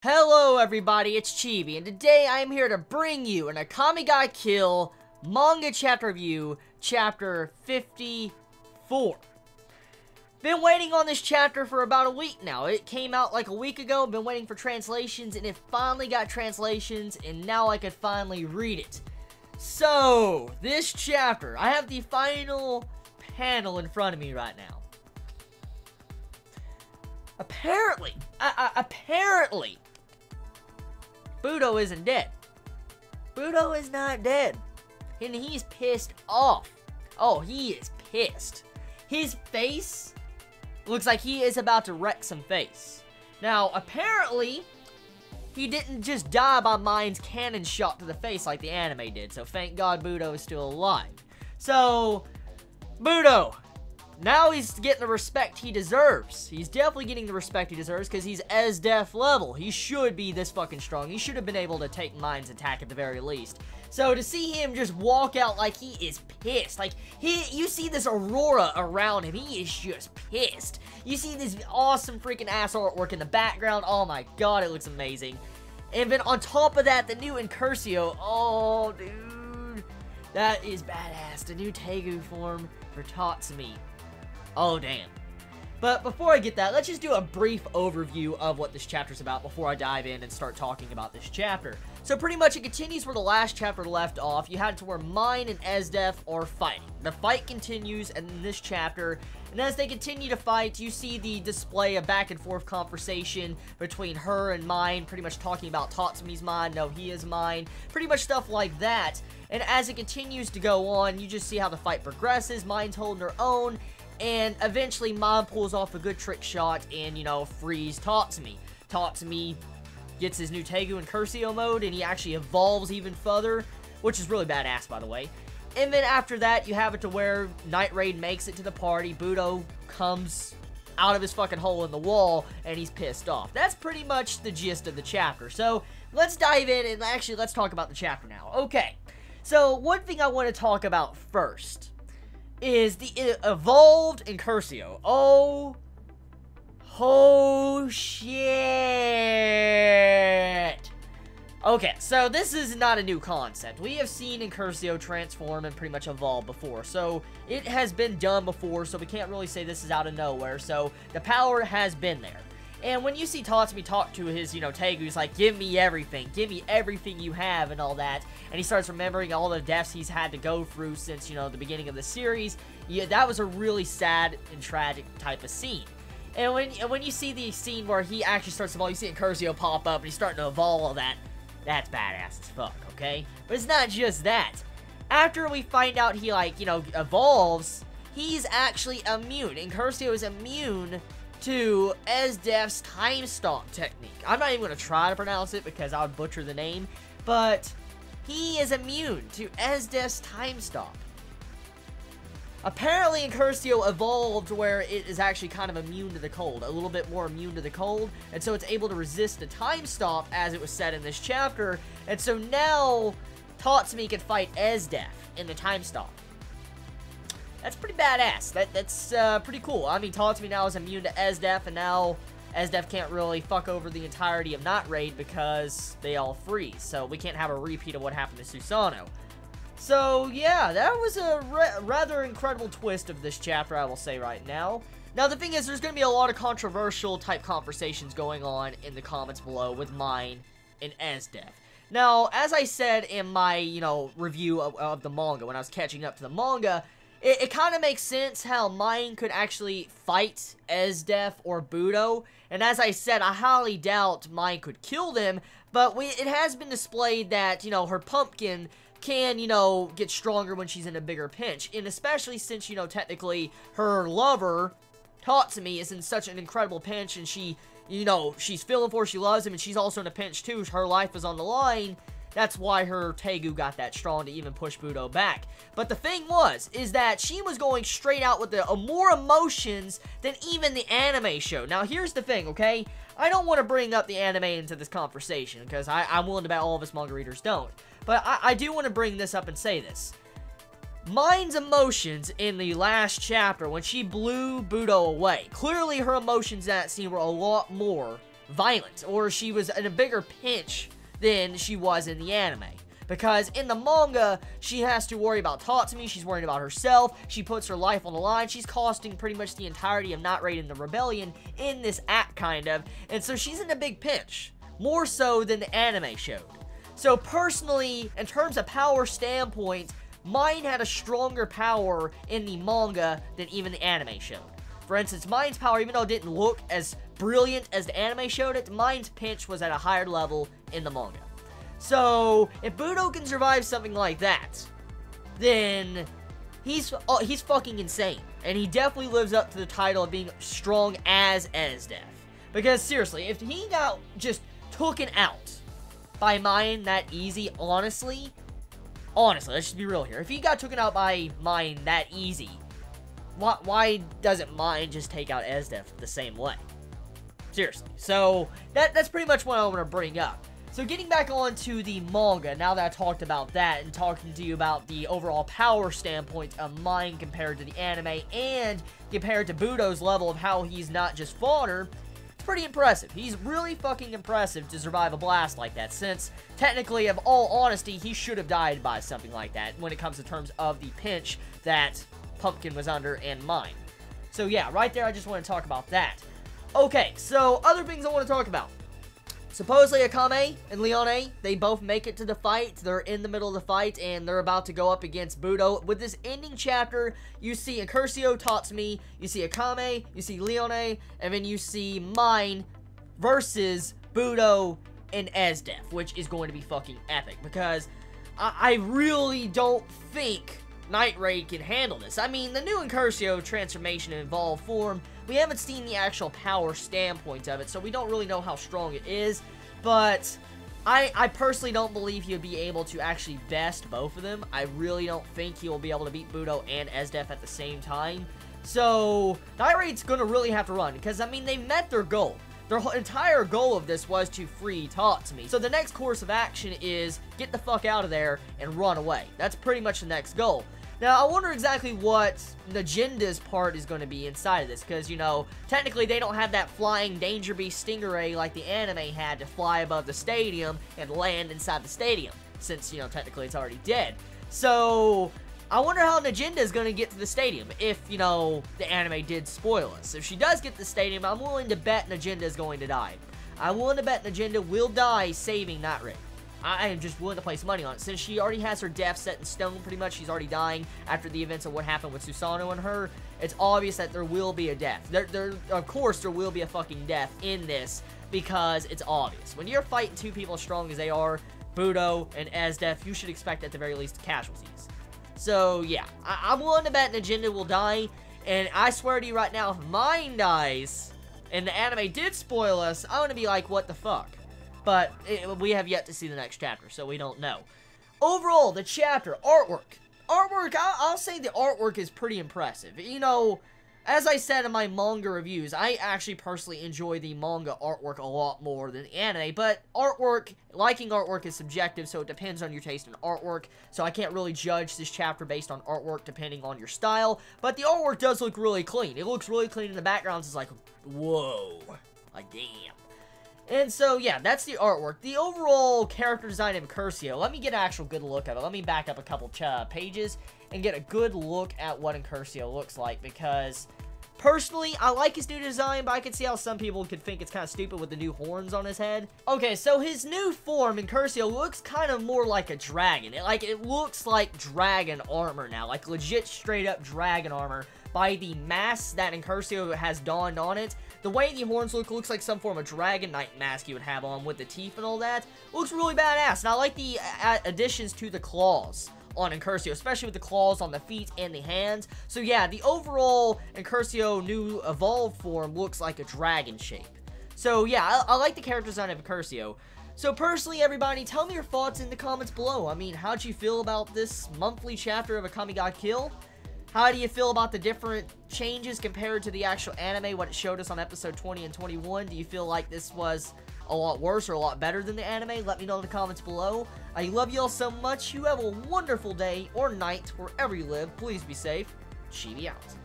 Hello everybody, it's Chibi, and today I am here to bring you an Akame ga Kill manga chapter review, chapter 54. Been waiting on this chapter for about a week now. It came out like a week ago, been waiting for translations, and it finally got translations, and now I could finally read it. So, this chapter, I have the final panel in front of me right now. Apparently, Budou isn't dead. Budou is not dead. And he's pissed off. Oh, he is pissed. His face looks like he is about to wreck some face. Now, apparently, he didn't just die by Mind's cannon shot to the face like the anime did. So, thank God Budou is still alive. So, Budou, now he's getting the respect he deserves. He's definitely getting the respect he deserves because he's Esdeath level. He should be this fucking strong. He should have been able to take Mind's attack at the very least. So to see him just walk out like he is pissed, like you see this aurora around him, he is just pissed. You see this awesome freaking ass artwork in the background. Oh my god, it looks amazing. And then on top of that, the new Incursio. Oh, dude. That is badass. The new Tegu form for Tatsumi. Oh, damn. But before I get that, let's just do a brief overview of what this chapter's about before I dive in and start talking about this chapter. So pretty much it continues where the last chapter left off. You had it to where Mind and Esdeath are fighting. The fight continues in this chapter, and as they continue to fight, you see the display of back and forth conversation between her and Mind, pretty much talking about Tatsumi's mind, no, he is mine, pretty much stuff like that. And as it continues to go on, you just see how the fight progresses, Mind's holding her own, and eventually Mind pulls off a good trick shot and, you know, frees Tatsumi. Tatsumi gets his new Tegu and Incursio mode, and he actually evolves even further, which is really badass, by the way. And then after that, you have it to where Night Raid makes it to the party, Budou comes out of his fucking hole in the wall, and he's pissed off. That's pretty much the gist of the chapter. So, let's dive in, and actually, let's talk about the chapter now. Okay, so one thing I want to talk about first is the evolved Incursio. Oh shit. Okay, so this is not a new concept. We have seen Incursio transform and pretty much evolve before, so it has been done before, so we can't really say this is out of nowhere, so the power has been there. And when you see Tatsumi talk to his, you know, Tegu, he's like, give me everything you have, and all that, and he starts remembering all the deaths he's had to go through since, you know, the beginning of the series. Yeah, that was a really sad and tragic type of scene. And when you see the scene where he actually starts to evolve, you see Incursio pop up, and he's starting to evolve all that, that's badass as fuck, okay? But it's not just that. After we find out he, like, you know, evolves, he's actually immune. Incursio is immune to Esdeath's time stop technique. I'm not even going to try to pronounce it because I would butcher the name, but he is immune to Esdeath's time stop. Apparently, Incursio evolved where it is actually kind of immune to the cold, a little bit more immune to the cold, and so it's able to resist the time stop as it was said in this chapter, and so now Tatsumi can fight Esdeath in the time stop. That's pretty badass. That's pretty cool. I mean, Tatsumi now is immune to Esdeath, and now Esdeath can't really fuck over the entirety of Night Raid because they all freeze. So we can't have a repeat of what happened to Susanoo. So yeah, that was a rather incredible twist of this chapter, I will say right now. Now the thing is, there's going to be a lot of controversial type conversations going on in the comments below with Mind and Esdeath. Now, as I said in my, you know, review of the manga, when I was catching up to the manga, it kind of makes sense how Mind could actually fight Esdeath or Budou. And as I said, I highly doubt Mind could kill them. But it has been displayed that, you know, her pumpkin can, you know, get stronger when she's in a bigger pinch. And especially since, you know, technically her lover, Tatsumi, is in such an incredible pinch. And she, you know, she's feeling for her, she loves him. And she's also in a pinch too. Her life is on the line. That's why her Tegu got that strong to even push Budou back. But the thing is that she was going straight out with more emotions than even the anime show. Now, here's the thing, okay? I don't want to bring up the anime into this conversation, because I'm willing to bet all of us manga readers don't. But I do want to bring this up and say this. Mind's emotions in the last chapter when she blew Budou away. Clearly, her emotions in that scene were a lot more violent, or she was in a bigger pinch than she was in the anime. Because in the manga, she has to worry about Tatsumi, she's worried about herself, she puts her life on the line, she's costing pretty much the entirety of Night Raid and the Rebellion in this act, kind of, and so she's in a big pinch, more so than the anime showed. So personally, in terms of power standpoint, mine had a stronger power in the manga than even the anime showed. For instance, mine's power, even though it didn't look as brilliant as the anime showed it, mine's pinch was at a higher level in the manga. So, if Budou can survive something like that, then he's fucking insane. And he definitely lives up to the title of being strong as Esdeath. Because seriously, if he got just taken out by mine that easy, honestly, let's just be real here. If he got taken out by mine that easy, why doesn't mine just take out Esdeath the same way? Seriously. So, that's pretty much what I want to bring up. So getting back on to the manga, now that I talked about that and talking to you about the overall power standpoint of mine compared to the anime and compared to Budou's level of how he's not just fodder, it's pretty impressive. He's really fucking impressive to survive a blast like that, since technically, of all honesty, he should have died by something like that when it comes to terms of the pinch that Pumpkin was under and mine. So yeah, right there I just want to talk about that. Okay, so other things I want to talk about. Supposedly Akame and Leone, they both make it to the fight. They're in the middle of the fight, and they're about to go up against Budou. With this ending chapter, you see Incursio, Tatsumi, you see Akame, you see Leone, and then you see mine versus Budou and Esdeath, which is going to be fucking epic, because I really don't think Night Raid can handle this. I mean, the new Incursio transformation in evolved form, we haven't seen the actual power standpoint of it, so we don't really know how strong it is, but I personally don't believe he'll be able to actually best both of them. I really don't think he will be able to beat Budou and Esdeath at the same time. So, Night Raid's gonna really have to run, because, I mean, they met their goal. Their entire goal of this was to free Tatsumi. So the next course of action is get the fuck out of there and run away. That's pretty much the next goal. Now, I wonder exactly what Nagenda's part is going to be inside of this, because, you know, technically they don't have that flying Danger Beast Stingray like the anime had to fly above the stadium and land inside the stadium, since, you know, technically it's already dead. So, I wonder how Nagenda is going to get to the stadium if, you know, the anime did spoil us. If she does get to the stadium, I'm willing to bet Nagenda is going to die. I'm willing to bet Nagenda will die saving Night Raid. I am just willing to place money on it. Since she already has her death set in stone, pretty much, she's already dying after the events of what happened with Susanoo and her, it's obvious that there will be a death. Of course, there will be a fucking death in this, because it's obvious. When you're fighting two people as strong as they are, Budou and Esdeath, you should expect at the very least casualties. So, yeah, I'm willing to bet Nagenda will die, and I swear to you right now, if mine dies, and the anime did spoil us, I'm gonna be like, what the fuck? But we have yet to see the next chapter, so we don't know. Overall, the chapter, artwork. I'll say the artwork is pretty impressive. You know, as I said in my manga reviews, I actually personally enjoy the manga artwork a lot more than the anime, but liking artwork is subjective, so it depends on your taste in artwork, so I can't really judge this chapter based on artwork depending on your style, but the artwork does look really clean. It looks really clean in the backgrounds. It's like, whoa, like, damn. And so, yeah, that's the artwork. The overall character design of Incursio, let me get an actual good look at it. Let me back up a couple pages and get a good look at what Incursio looks like, because personally, I like his new design, but I can see how some people could think it's kind of stupid with the new horns on his head. Okay, so his new form, Incursio, looks kind of more like a dragon. It looks like dragon armor now, like legit straight up dragon armor by the mask that Incursio has donned on it. The way the horns looks like some form of Dragon Knight mask you would have on with the teeth and all that. Looks really badass. And I like the additions to the claws on Incursio, especially with the claws on the feet and the hands. So yeah, the overall Incursio new evolved form looks like a dragon shape. So yeah, I like the character design of Incursio. So personally, everybody, tell me your thoughts in the comments below. I mean, how'd you feel about this monthly chapter of Akame ga Kill? How do you feel about the different changes compared to the actual anime, what it showed us on episode 20 and 21? Do you feel like this was a lot worse or a lot better than the anime? Let me know in the comments below. I love you all so much. You have a wonderful day or night wherever you live. Please be safe. Chibi out.